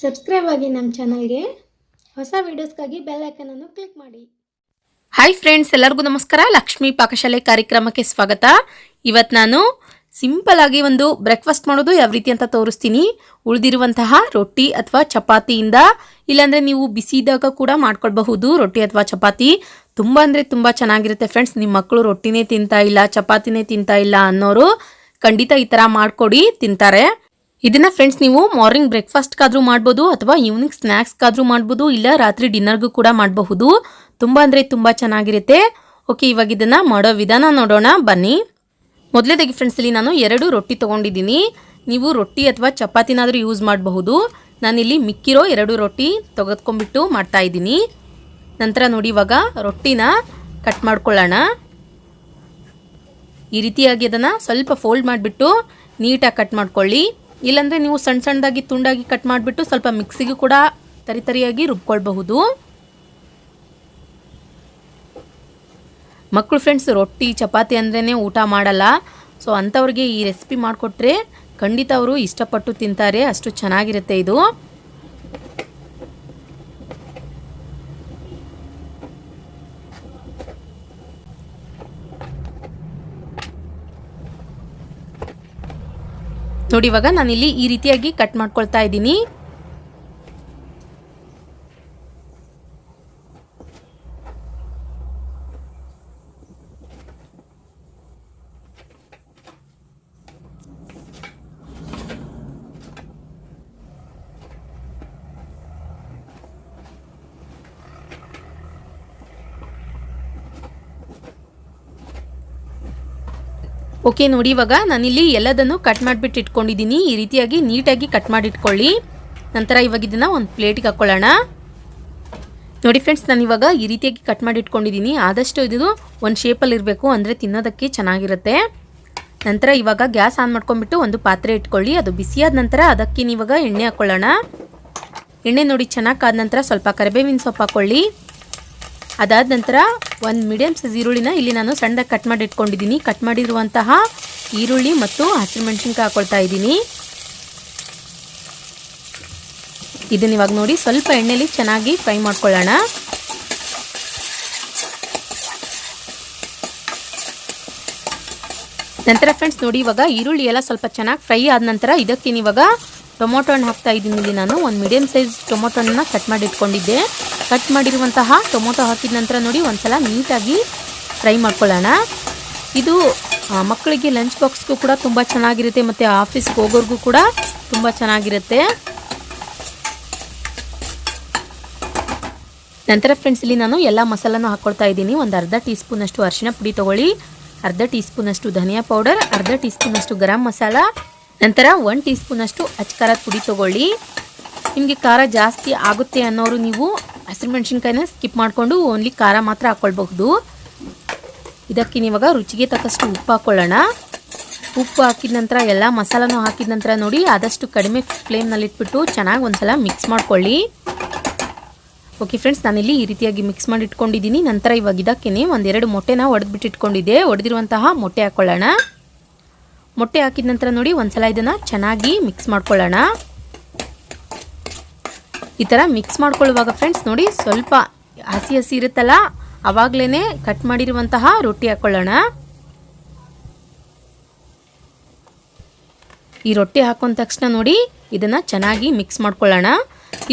Subscribe ಆಗಿ ನಮ್ಮ ಚಾನಲ್ಗೆ. ಹೊಸ ವೀಡಿಯೋಸ್ಗಾಗಿ ಬೆಲ್ ಐಕನ್ ಅನ್ನು ಕ್ಲಿಕ್ ಮಾಡಿ. ಹಾಯ್ ಫ್ರೆಂಡ್ಸ್, ಎಲ್ಲರಿಗೂ ನಮಸ್ಕಾರ. ಲಕ್ಷ್ಮಿ ಪಾಕಶಾಲೆ ಕಾರ್ಯಕ್ರಮಕ್ಕೆ ಸ್ವಾಗತ. ಇವತ್ತು ನಾನು ಸಿಂಪಲ್ ಆಗಿ ಒಂದು ಬ್ರೇಕ್ಫಾಸ್ಟ್ ಮಾಡೋದು ಯಾವ ರೀತಿ ಅಂತ ತೋರಿಸ್ತೀನಿ. ಉಳಿದಿರುವಂತಹ ರೊಟ್ಟಿ ಅಥವಾ ಚಪಾತಿಯಿಂದ, ಇಲ್ಲಾಂದರೆ ನೀವು ಬಿಸಿದಾಗ ಕೂಡ ಮಾಡ್ಕೊಳ್ಬಹುದು. ರೊಟ್ಟಿ ಅಥವಾ ಚಪಾತಿ ತುಂಬ ಅಂದರೆ ತುಂಬ ಚೆನ್ನಾಗಿರುತ್ತೆ ಫ್ರೆಂಡ್ಸ್. ನಿಮ್ಮ ಮಕ್ಕಳು ರೊಟ್ಟಿನೇ ತಿಂತಾ ಇಲ್ಲ, ಚಪಾತಿನೇ ತಿಂತಾ ಇಲ್ಲ ಅನ್ನೋರು ಖಂಡಿತ ಈ ಥರ ಮಾಡಿಕೊಡಿ, ತಿಂತಾರೆ. ಇದನ್ನ ಫ್ರೆಂಡ್ಸ್ ನೀವು ಮಾರ್ನಿಂಗ್ ಬ್ರೇಕ್ಫಾಸ್ಟ್ಗಾದ್ರೂ ಮಾಡ್ಬೋದು, ಅಥವಾ ಈವ್ನಿಂಗ್ ಸ್ನ್ಯಾಕ್ಸ್ಗಾದ್ರೂ ಮಾಡ್ಬೋದು, ಇಲ್ಲ ರಾತ್ರಿ ಡಿನ್ನರ್ಗೂ ಕೂಡ ಮಾಡಬಹುದು. ತುಂಬ ಅಂದರೆ ತುಂಬ ಚೆನ್ನಾಗಿರುತ್ತೆ. ಓಕೆ, ಇವಾಗ ಇದನ್ನು ಮಾಡೋ ವಿಧಾನ ನೋಡೋಣ ಬನ್ನಿ. ಮೊದಲೇದಾಗಿ ಫ್ರೆಂಡ್ಸ್, ಇಲ್ಲಿ ನಾನು 2 ರೊಟ್ಟಿ ತೊಗೊಂಡಿದ್ದೀನಿ. ನೀವು ರೊಟ್ಟಿ ಅಥವಾ ಚಪಾತಿನಾದರೂ ಯೂಸ್ ಮಾಡಬಹುದು. ನಾನಿಲ್ಲಿ ಮಿಕ್ಕಿರೋ 2 ರೊಟ್ಟಿ ತೆಗೆದುಕೊಂಡ್ಬಿಟ್ಟು ಮಾಡ್ತಾ ಇದ್ದೀನಿ. ನಂತರ ನೋಡಿ, ಇವಾಗ ರೊಟ್ಟಿನ ಕಟ್ ಮಾಡ್ಕೊಳ್ಳೋಣ. ಈ ರೀತಿಯಾಗಿ ಅದನ್ನು ಸ್ವಲ್ಪ ಫೋಲ್ಡ್ ಮಾಡಿಬಿಟ್ಟು ನೀಟಾಗಿ ಕಟ್ ಮಾಡ್ಕೊಳ್ಳಿ. ಇಲ್ಲಾಂದರೆ ನೀವು ಸಣ್ಣ ಸಣ್ಣದಾಗಿ ತುಂಡಾಗಿ ಕಟ್ ಮಾಡಿಬಿಟ್ಟು ಸ್ವಲ್ಪ ಮಿಕ್ಸಿಗೂ ಕೂಡ ತರಿತರಿಯಾಗಿ ರುಬ್ಕೊಳ್ಬಹುದು. ಮಕ್ಕಳು ಫ್ರೆಂಡ್ಸ್ ರೊಟ್ಟಿ ಚಪಾತಿ ಅಂದ್ರೇ ಊಟ ಮಾಡಲ್ಲ. ಸೊ ಅಂಥವ್ರಿಗೆ ಈ ರೆಸಿಪಿ ಮಾಡಿಕೊಟ್ರೆ ಖಂಡಿತ ಅವರು ಇಷ್ಟಪಟ್ಟು ತಿಂತಾರೆ, ಅಷ್ಟು ಚೆನ್ನಾಗಿರುತ್ತೆ ಇದು. ನೋಡಿ, ಇವಾಗ ನಾನಿಲ್ಲಿ ಈ ರೀತಿಯಾಗಿ ಕಟ್ ಮಾಡ್ಕೊಳ್ತಾ ಇದ್ದೀನಿ. ಓಕೆ, ನೋಡಿ ಇವಾಗ ನಾನಿಲ್ಲಿ ಎಲ್ಲದನ್ನು ಕಟ್ ಮಾಡಿಬಿಟ್ಟು ಇಟ್ಕೊಂಡಿದ್ದೀನಿ. ಈ ರೀತಿಯಾಗಿ ನೀಟಾಗಿ ಕಟ್ ಮಾಡಿ ಇಟ್ಕೊಳ್ಳಿ. ನಂತರ ಇವಾಗ ಇದನ್ನು ಒಂದು ಪ್ಲೇಟಿಗೆ ಹಾಕ್ಕೊಳ್ಳೋಣ. ನೋಡಿ ಫ್ರೆಂಡ್ಸ್, ನಾನು ಇವಾಗ ಈ ರೀತಿಯಾಗಿ ಕಟ್ ಮಾಡಿ ಇಟ್ಕೊಂಡಿದ್ದೀನಿ. ಆದಷ್ಟು ಇದು ಒಂದು ಶೇಪಲ್ಲಿ ಇರಬೇಕು, ಅಂದರೆ ತಿನ್ನೋದಕ್ಕೆ ಚೆನ್ನಾಗಿರುತ್ತೆ. ನಂತರ ಇವಾಗ ಗ್ಯಾಸ್ ಆನ್ ಮಾಡ್ಕೊಂಡ್ಬಿಟ್ಟು ಒಂದು ಪಾತ್ರೆ ಇಟ್ಕೊಳ್ಳಿ. ಅದು ಬಿಸಿಯಾದ ನಂತರ ಅದಕ್ಕೆ ಇವಾಗ ಎಣ್ಣೆ ಹಾಕ್ಕೊಳ್ಳೋಣ. ಎಣ್ಣೆ ನೋಡಿ ಚೆನ್ನಾಗಿ ಕಾದ ನಂತರ ಸ್ವಲ್ಪ ಕರಿಬೇವಿನ ಸೊಪ್ಪು ಹಾಕ್ಕೊಳ್ಳಿ. ಅದಾದ ನಂತರ ಒಂದು ಮೀಡಿಯಮ್ ಸೈಜ್ ಈರುಳ್ಳಿನ ಇಲ್ಲಿ ನಾನು ಸಣ್ಣದಾಗಿ ಕಟ್ ಮಾಡಿ ಇಟ್ಕೊಂಡಿದ್ದೀನಿ. ಕಟ್ ಮಾಡಿರುವಂತಹ ಈರುಳ್ಳಿ ಮತ್ತು ಹಸಿರು ಮೆಣಸಿನ್ಕಾಯಿ ಹಾಕ್ಕೊಳ್ತಾ ಇದ್ದೀನಿ. ಇದನ್ನ ಇವಾಗ ನೋಡಿ ಸ್ವಲ್ಪ ಎಣ್ಣೆಲಿ ಚೆನ್ನಾಗಿ ಫ್ರೈ ಮಾಡ್ಕೊಳ್ಳೋಣ. ನಂತರ ಫ್ರೆಂಡ್ಸ್ ನೋಡಿ, ಇವಾಗ ಈರುಳ್ಳಿ ಎಲ್ಲ ಸ್ವಲ್ಪ ಚೆನ್ನಾಗಿ ಫ್ರೈ ಆದ ನಂತರ ಇದಕ್ಕೆ ಇವಾಗ ಟೊಮೊಟೊ ಹಣ್ಣು ಹಾಕ್ತಾ ಇದ್ದೀನಿ. ಇಲ್ಲಿ ನಾನು ಒಂದು ಮೀಡಿಯಮ್ ಸೈಜ್ ಟೊಮೊಟೊ ಹಣ್ಣನ್ನ ಕಟ್ ಮಾಡಿ ಇಟ್ಕೊಂಡಿದ್ದೆ. ಕಟ್ ಮಾಡಿರುವಂತಹ ಟೊಮೊಟೊ ಹಾಕಿದ ನಂತರ ನೋಡಿ ಒಂದ್ಸಲ ನೀಟಾಗಿ ಫ್ರೈ ಮಾಡ್ಕೊಳ್ಳೋಣ. ಇದು ಮಕ್ಕಳಿಗೆ ಲಂಚ್ ಬಾಕ್ಸ್ಗೂ ಕೂಡ ತುಂಬ ಚೆನ್ನಾಗಿರುತ್ತೆ, ಮತ್ತು ಆಫೀಸ್ಗೆ ಹೋಗೋರ್ಗೂ ಕೂಡ ತುಂಬ ಚೆನ್ನಾಗಿರುತ್ತೆ. ನಂತರ ಫ್ರೆಂಡ್ಸ್ ಇಲ್ಲಿ ನಾನು ಎಲ್ಲ ಮಸಾಲನೂ ಹಾಕ್ಕೊಳ್ತಾ ಇದ್ದೀನಿ. ಒಂದು ಅರ್ಧ ಟೀ ಸ್ಪೂನಷ್ಟು ಅರಿಶಿನ ಪುಡಿ ತೊಗೊಳ್ಳಿ, ಅರ್ಧ ಟೀ ಸ್ಪೂನಷ್ಟು ಧನಿಯಾ ಪೌಡರ್, ಅರ್ಧ ಟೀ ಸ್ಪೂನಷ್ಟು ಗರಂ ಮಸಾಲ, ನಂತರ 1 ಟೀ ಸ್ಪೂನಷ್ಟು ಅಚ್ಕಾರದ ಪುಡಿ ತೊಗೊಳ್ಳಿ. ನಿಮಗೆ ಖಾರ ಜಾಸ್ತಿ ಆಗುತ್ತೆ ಅನ್ನೋರು ನೀವು ಹಸಿರು ಮೆಣಸಿನ್ಕಾಯಿನ ಸ್ಕಿಪ್ ಮಾಡಿಕೊಂಡು ಓನ್ಲಿ ಖಾರ ಮಾತ್ರ ಹಾಕ್ಕೊಳ್ಬಹುದು. ಇದಕ್ಕೆ ಇವಾಗ ರುಚಿಗೆ ತಕ್ಕಷ್ಟು ಉಪ್ಪು ಹಾಕ್ಕೊಳ್ಳೋಣ. ಉಪ್ಪು ಹಾಕಿದ ನಂತರ ಎಲ್ಲ ಮಸಾಲನೂ ಹಾಕಿದ ನಂತರ ನೋಡಿ ಆದಷ್ಟು ಕಡಿಮೆ ಫ್ಲೇಮ್ನಲ್ಲಿ ಇಟ್ಬಿಟ್ಟು ಚೆನ್ನಾಗಿ ಒಂದ್ಸಲ ಮಿಕ್ಸ್ ಮಾಡ್ಕೊಳ್ಳಿ. ಓಕೆ ಫ್ರೆಂಡ್ಸ್, ನಾನಿಲ್ಲಿ ಈ ರೀತಿಯಾಗಿ ಮಿಕ್ಸ್ ಮಾಡಿ ಇಟ್ಕೊಂಡಿದ್ದೀನಿ. ನಂತರ ಇವಾಗ ಇದಕ್ಕೆ 1-2 ಮೊಟ್ಟೆನ ಒಡೆದ್ಬಿಟ್ಟು ಇಟ್ಕೊಂಡಿದ್ದೆ. ಒಡೆದಿರುವಂತಹ ಮೊಟ್ಟೆ ಹಾಕ್ಕೊಳ್ಳೋಣ. ಮೊಟ್ಟೆ ಹಾಕಿದ ನಂತರ ನೋಡಿ ಒಂದ್ಸಲ ಇದನ್ನು ಚೆನ್ನಾಗಿ ಮಿಕ್ಸ್ ಮಾಡ್ಕೊಳ್ಳೋಣ. ಈ ಥರ ಮಿಕ್ಸ್ ಮಾಡ್ಕೊಳ್ಳುವಾಗ ಫ್ರೆಂಡ್ಸ್ ನೋಡಿ ಸ್ವಲ್ಪ ಹಸಿ ಹಸಿ ಇರುತ್ತಲ್ಲ, ಆವಾಗಲೇ ಕಟ್ ಮಾಡಿರುವಂತಹ ರೊಟ್ಟಿ ಹಾಕ್ಕೊಳ್ಳೋಣ. ಈ ರೊಟ್ಟಿ ಹಾಕೊಂಡ ತಕ್ಷಣ ನೋಡಿ ಇದನ್ನು ಚೆನ್ನಾಗಿ ಮಿಕ್ಸ್ ಮಾಡ್ಕೊಳ್ಳೋಣ.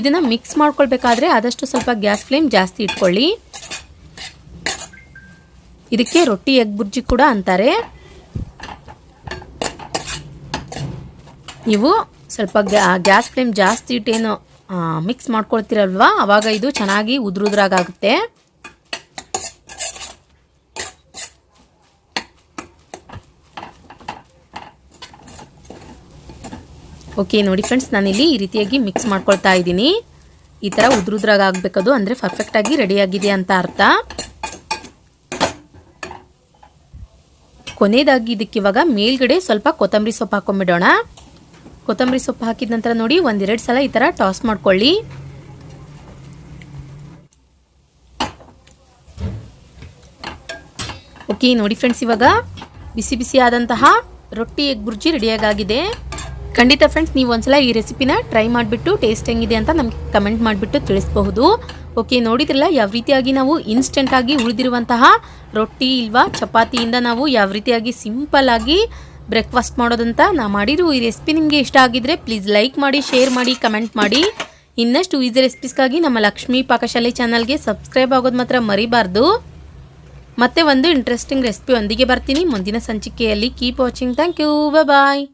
ಇದನ್ನು ಮಿಕ್ಸ್ ಮಾಡ್ಕೊಳ್ಬೇಕಾದ್ರೆ ಆದಷ್ಟು ಸ್ವಲ್ಪ ಗ್ಯಾಸ್ ಫ್ಲೇಮ್ ಜಾಸ್ತಿ ಇಟ್ಕೊಳ್ಳಿ. ಇದಕ್ಕೆ ರೊಟ್ಟಿ ಎಗ್ ಬುರ್ಜಿ ಕೂಡ ಅಂತಾರೆ. ನೀವು ಸ್ವಲ್ಪ ಗ್ಯಾಸ್ ಫ್ಲೇಮ್ ಜಾಸ್ತಿ ಇಟ್ಟೇನು ಮಿಕ್ಸ್ ಮಾಡ್ಕೊಳ್ತೀರಲ್ವಾ, ಆವಾಗ ಇದು ಚೆನ್ನಾಗಿ ಉದುರುದ್ರಾಗುತ್ತೆ. ಓಕೆ ನೋಡಿ ಫ್ರೆಂಡ್ಸ್, ನಾನಿಲ್ಲಿ ಈ ರೀತಿಯಾಗಿ ಮಿಕ್ಸ್ ಮಾಡ್ಕೊಳ್ತಾ ಇದ್ದೀನಿ. ಈ ಥರ ಉದುರುದ್ರಾಗ ಆಗಬೇಕದು, ಅಂದರೆ ಪರ್ಫೆಕ್ಟಾಗಿ ರೆಡಿಯಾಗಿದೆ ಅಂತ ಅರ್ಥ. ಕೊನೆಯದಾಗಿ ಇದಕ್ಕೆ ಇವಾಗ ಮೇಲ್ಗಡೆ ಸ್ವಲ್ಪ ಕೊತ್ತಂಬರಿ ಸೊಪ್ಪು ಹಾಕೊಂಡ್ಬಿಡೋಣ. ಕೊತ್ತಂಬರಿ ಸೊಪ್ಪು ಹಾಕಿದ ನಂತರ ನೋಡಿ 1-2 ಸಲ ಈ ಥರ ಟಾಸ್ ಮಾಡ್ಕೊಳ್ಳಿ. ಓಕೆ ನೋಡಿ ಫ್ರೆಂಡ್ಸ್, ಇವಾಗ ಬಿಸಿ ಬಿಸಿ ಆದಂತಹ ರೊಟ್ಟಿ ಎಗ್ ಬುರ್ಜಿ ರೆಡಿಯಾಗಿದೆ. ಖಂಡಿತ ಫ್ರೆಂಡ್ಸ್, ನೀವು ಒಂದ್ಸಲ ಈ ರೆಸಿಪಿನ ಟ್ರೈ ಮಾಡಿಬಿಟ್ಟು ಟೇಸ್ಟ್ ಹೆಂಗಿದೆ ಅಂತ ನಮಗೆ ಕಮೆಂಟ್ ಮಾಡಿಬಿಟ್ಟು ತಿಳಿಸಬಹುದು. ಓಕೆ, ನೋಡಿದ್ರಲ್ಲ ಯಾವ ರೀತಿಯಾಗಿ ನಾವು ಇನ್ಸ್ಟೆಂಟಾಗಿ ಉಳಿದಿರುವಂತಹ ರೊಟ್ಟಿ ಇಲ್ವಾ ಚಪಾತಿಯಿಂದ ನಾವು ಯಾವ ರೀತಿಯಾಗಿ ಸಿಂಪಲ್ಲಾಗಿ ಬ್ರೇಕ್ಫಾಸ್ಟ್ ಮಾಡೋದಂತ ನಾ ಮಾಡಿರೋ ಈ ರೆಸಿಪಿ ನಿಮಗೆ ಇಷ್ಟ ಆಗಿದ್ರೆ ಪ್ಲೀಸ್ ಲೈಕ್ ಮಾಡಿ, ಶೇರ್ ಮಾಡಿ, ಕಮೆಂಟ್ ಮಾಡಿ. ಇನ್ನಷ್ಟು ಈಸಿ ರೆಸಿಪೀಸ್ಗಾಗಿ ನಮ್ಮ ಲಕ್ಷ್ಮಿ ಪಾಕಶಾಲೆ ಚಾನಲ್ಗೆ ಸಬ್ಸ್ಕ್ರೈಬ್ ಆಗೋದು ಮಾತ್ರ ಮರಿಬಾರ್ದು. ಮತ್ತೆ ಒಂದು ಇಂಟ್ರೆಸ್ಟಿಂಗ್ ರೆಸಿಪಿ ಒಂದಿಗೆ ಬರ್ತೀನಿ ಮುಂದಿನ ಸಂಚಿಕೆಯಲ್ಲಿ. Keep watching. Thank you. Bye.